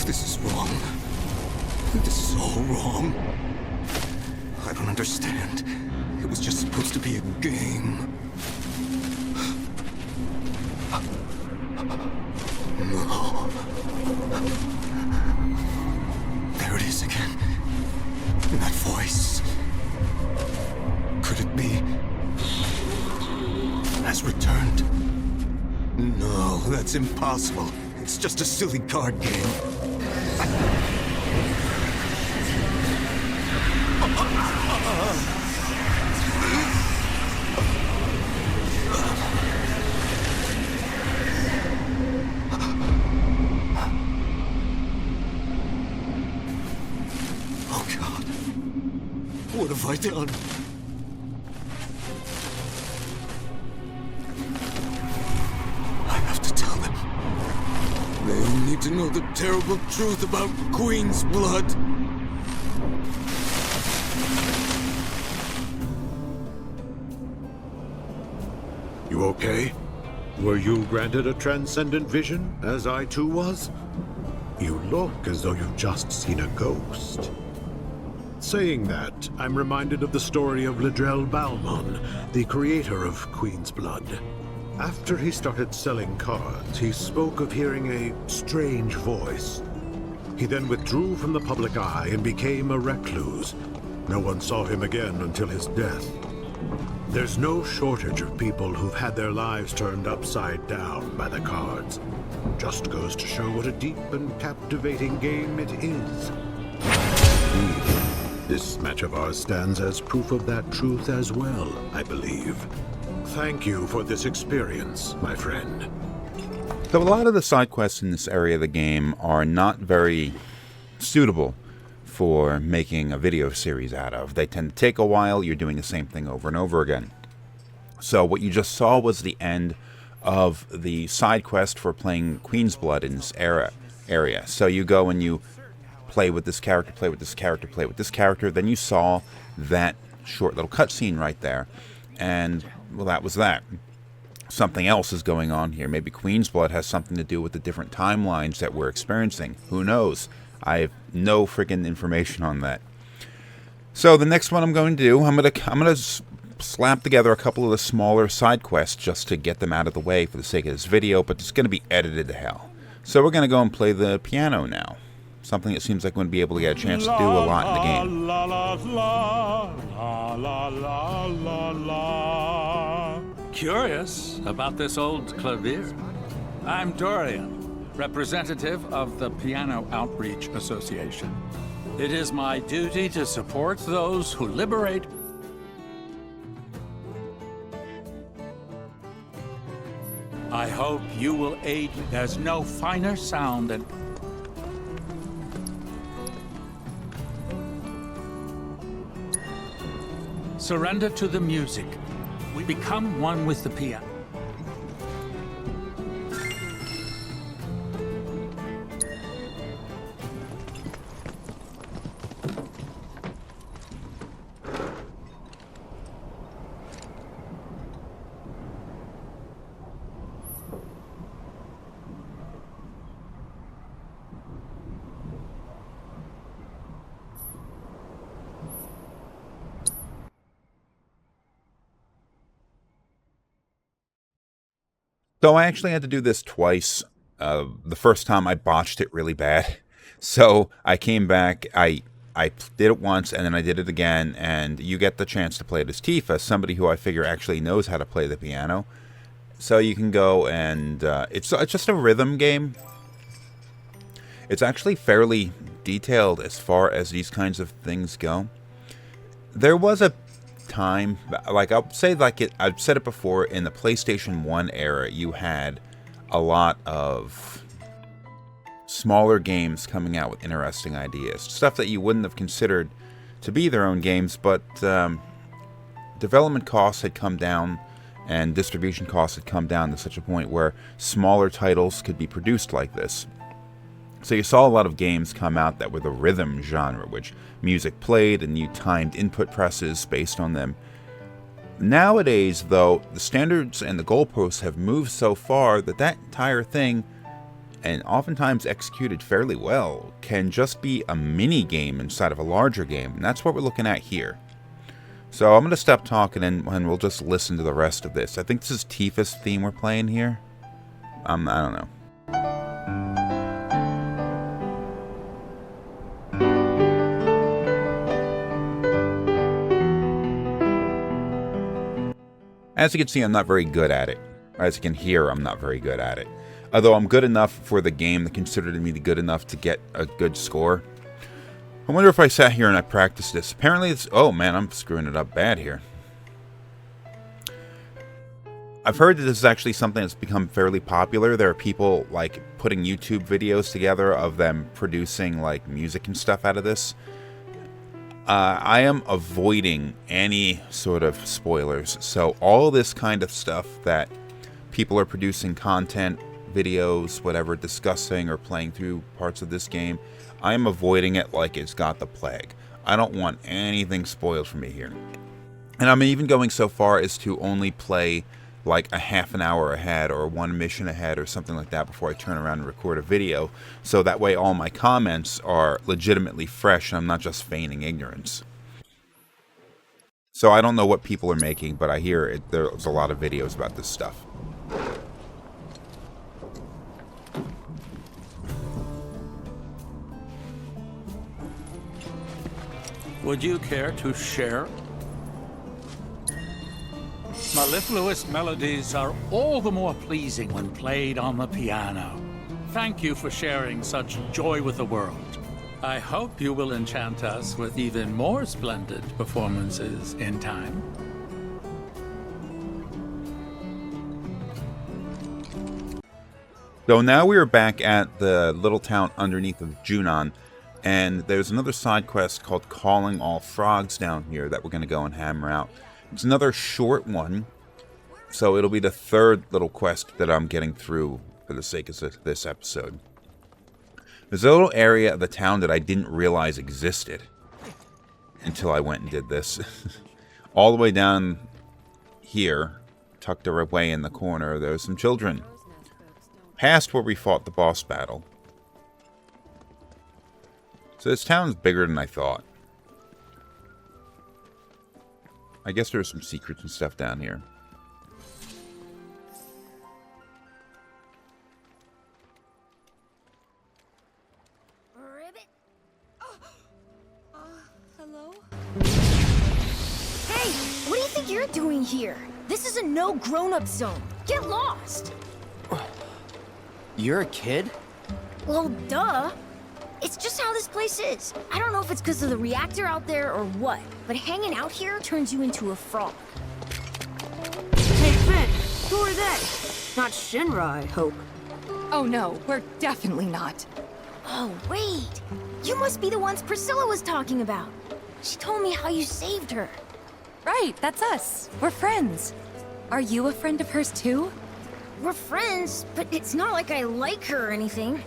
This is wrong. This is all wrong. I don't understand. It was just supposed to be a game. No. There it is again. That voice. Could it be? Has returned? No, that's impossible. It's just a silly card game. Oh God. What have I done? They all need to know the terrible truth about Queen's blood. You okay? Were you granted a transcendent vision, as I too was? You look as though you've just seen a ghost. Saying that, I'm reminded of the story of Ledrell Balmon, the creator of Queen's Blood. After he started selling cards, he spoke of hearing a strange voice. He then withdrew from the public eye and became a recluse. No one saw him again until his death. There's no shortage of people who've had their lives turned upside down by the cards. Just goes to show what a deep and captivating game it is. This match of ours stands as proof of that truth as well, I believe. Thank you for this experience, my friend. So a lot of the side quests in this area of the game are not very suitable for making a video series out of. They tend to take a while. You're doing the same thing over and over again. So what you just saw was the end of the side quest for playing Queen's Blood in this area. So you go and you play with this character, play with this character, play with this character. Then you saw that short little cutscene right there. And, well, that was that. Something else is going on here. Maybe Queen's Blood has something to do with the different timelines that we're experiencing. Who knows? I have no friggin' information on that. So the next one I'm going to do, I'm gonna slap together a couple of the smaller side quests just to get them out of the way for the sake of this video, but it's going to be edited to hell. So we're going to go and play the piano now. Something that seems like we're going to be able to get a chance to do a lot in the game. La la la la la la la la. Curious about this old clavier. I'm Dorian, representative of the Piano Outreach Association. It is my duty to support those who liberate. I hope you will aid. There's no finer sound than. Surrender to the music. We become one with the piano. So I actually had to do this twice. The first time I botched it really bad. So I came back, I did it once, and then I did it again, and you get the chance to play it as Tifa, somebody who I figure actually knows how to play the piano. So you can go and, it's just a rhythm game. It's actually fairly detailed as far as these kinds of things go. There was a time, like I've said it before, in the PlayStation 1 era, you had a lot of smaller games coming out with interesting ideas, stuff that you wouldn't have considered to be their own games, but development costs had come down and distribution costs had come down to such a point where smaller titles could be produced like this. So you saw a lot of games come out that were the rhythm genre, which music played and you timed input presses based on them. Nowadays, though, the standards and the goalposts have moved so far that that entire thing and oftentimes executed fairly well, can just be a mini game inside of a larger game, and that's what we're looking at here. So I'm going to stop talking and we'll just listen to the rest of this. I think this is Tifa's theme we're playing here. I don't know. As you can see, I'm not very good at it. As you can hear, I'm not very good at it. Although I'm good enough for the game that considered me good enough to get a good score. I wonder if I sat here and I practiced this. Apparently it's... Oh man, I'm screwing it up bad here. I've heard that this is actually something that's become fairly popular. There are people like putting YouTube videos together of them producing like music and stuff out of this. I am avoiding any sort of spoilers. So all this kind of stuff that people are producing content, videos, whatever, discussing or playing through parts of this game, I am avoiding it like it's got the plague. I don't want anything spoiled for me here. And I'm even going so far as to only play like a half an hour ahead or one mission ahead or something like that before I turn around and record a video. So that way all my comments are legitimately fresh and I'm not just feigning ignorance. So I don't know what people are making, but I hear there's a lot of videos about this stuff. Would you care to share? Mellifluous melodies are all the more pleasing when played on the piano. Thank you for sharing such joy with the world. I hope you will enchant us with even more splendid performances in time. So now we are back at the little town underneath of Junon, and there's another side quest called Calling All Frogs down here that we're going to go and hammer out. It's another short one, so it'll be the third little quest that I'm getting through for the sake of this episode. There's a little area of the town that I didn't realize existed until I went and did this. All the way down here, tucked away in the corner, there's some children. Past where we fought the boss battle. So this town's bigger than I thought. I guess there's some secrets and stuff down here. Ribbit? Hello? Hey, what do you think you're doing here? This is a no grown-up zone. Get lost! You're a kid? Well, duh. It's just how this place is. I don't know if it's because of the reactor out there or what, but hanging out here turns you into a frog. Hey, Finn, who are they? Not Shinra, I hope. Oh no, we're definitely not. Oh, wait. You must be the ones Priscilla was talking about. She told me how you saved her. Right, that's us. We're friends. Are you a friend of hers too? We're friends, but it's not like I like her or anything.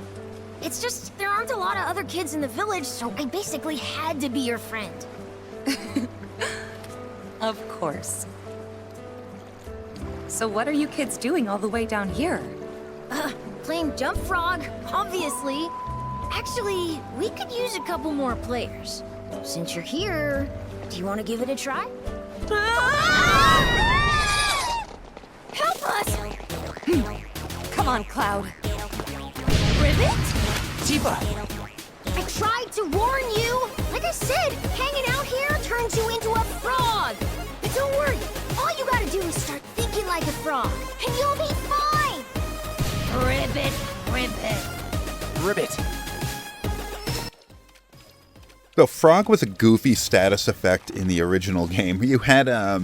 It's just, there aren't a lot of other kids in the village, so I basically had to be your friend. Of course. So what are you kids doing all the way down here? Playing Jump Frog, obviously. Actually, we could use a couple more players. Since you're here, do you want to give it a try? Help us! Come on, Cloud. Ribbit? Tifa! I tried to warn you! Like I said, hanging out here turns you into a frog! But don't worry, all you gotta do is start thinking like a frog, and you'll be fine! Ribbit, Ribbit. Ribbit. So Frog was a goofy status effect in the original game. You had a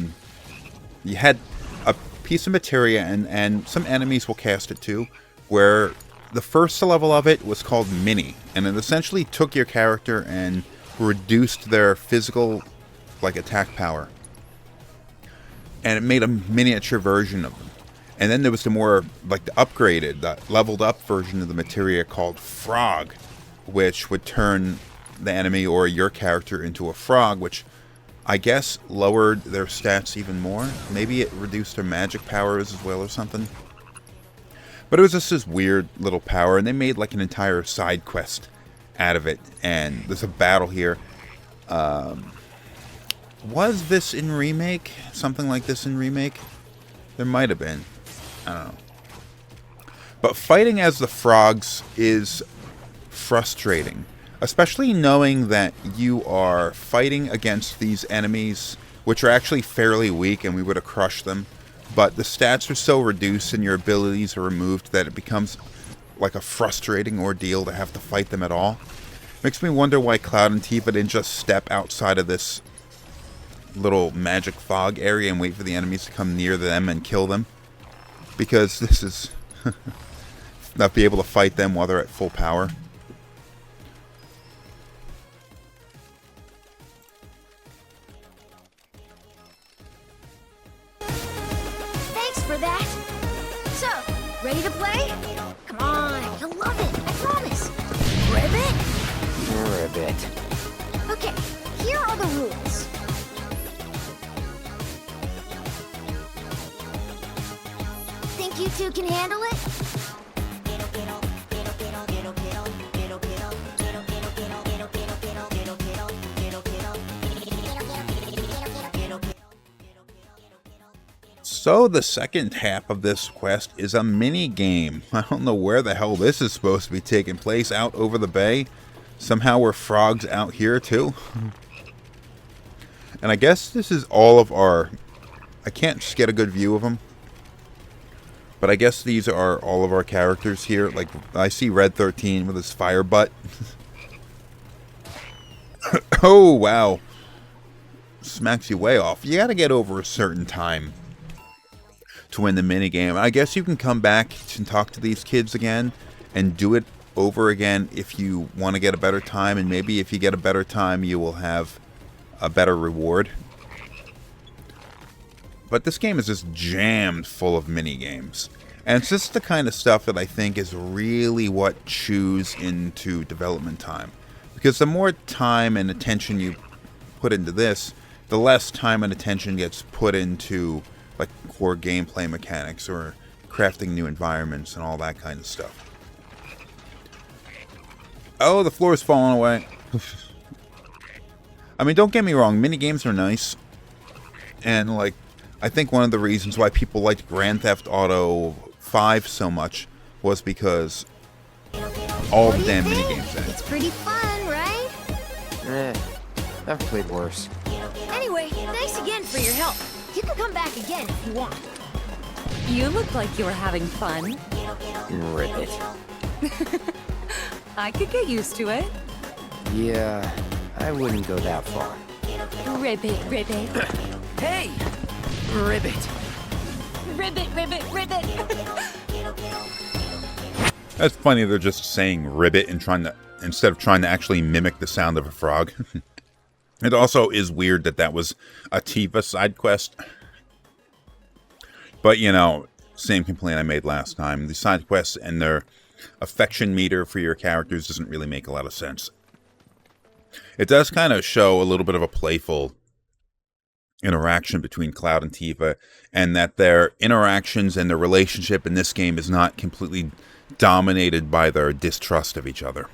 piece of materia, and some enemies will cast it too, where the first level of it was called Mini, and it essentially took your character and reduced their physical, like, attack power. And it made a miniature version of them. And then there was the more, like, the upgraded, the leveled up version of the materia called Frog, which would turn the enemy or your character into a frog, which I guess lowered their stats even more. Maybe it reduced their magic powers as well or something. But it was just this weird little power, and they made like an entire side quest out of it. And there's a battle here. Was this in Remake? Something like this in Remake? There might have been. I don't know. But fighting as the frogs is frustrating. Especially knowing that you are fighting against these enemies, which are actually fairly weak, and we would have crushed them. But the stats are so reduced and your abilities are removed that it becomes like a frustrating ordeal to have to fight them at all. Makes me wonder why Cloud and Tifa didn't just step outside of this little magic fog area and wait for the enemies to come near them and kill them. Because this is... not be able to fight them while they're at full power. Thanks for that. So, ready to play? Come on, you'll love it, I promise. Ribbit? Ribbit. Okay, here are the rules. Think you two can handle it? So the second half of this quest is a mini game. I don't know where the hell this is supposed to be taking place, out over the bay. Somehow we're frogs out here too. And I guess this is all of our... I can't just get a good view of them. But I guess these are all of our characters here. Like, I see Red 13 with his fire butt. Oh, wow. Smacks you way off. You gotta get over a certain time to win the minigame. I guess you can come back and talk to these kids again and do it over again if you want to get a better time. And maybe if you get a better time, you will have a better reward. But this game is just jammed full of mini-games. And it's just the kind of stuff that I think is really what chews into development time. Because the more time and attention you put into this, the less time and attention gets put into like core gameplay mechanics or crafting new environments and all that kind of stuff. Oh, the floor is falling away. I mean, don't get me wrong, mini-games are nice. And like, I think one of the reasons why people liked Grand Theft Auto 5 so much was because all the damn minigames in it. It's pretty fun, right? I've played worse. Anyway, thanks again for your help. You can come back again if you want. You look like you were having fun. Ribbit. I could get used to it. Yeah, I wouldn't go that far. Ribbit, ribbit. Hey! Ribbit. Ribbit, ribbit, ribbit. That's funny, they're just saying ribbit and instead of trying to actually mimic the sound of a frog. It also is weird that that was a Tifa side quest. But, you know, same complaint I made last time. The side quests and their affection meter for your characters doesn't really make a lot of sense. It does kind of show a little bit of a playful interaction between Cloud and Tifa, and that their interactions and their relationship in this game is not completely dominated by their distrust of each other.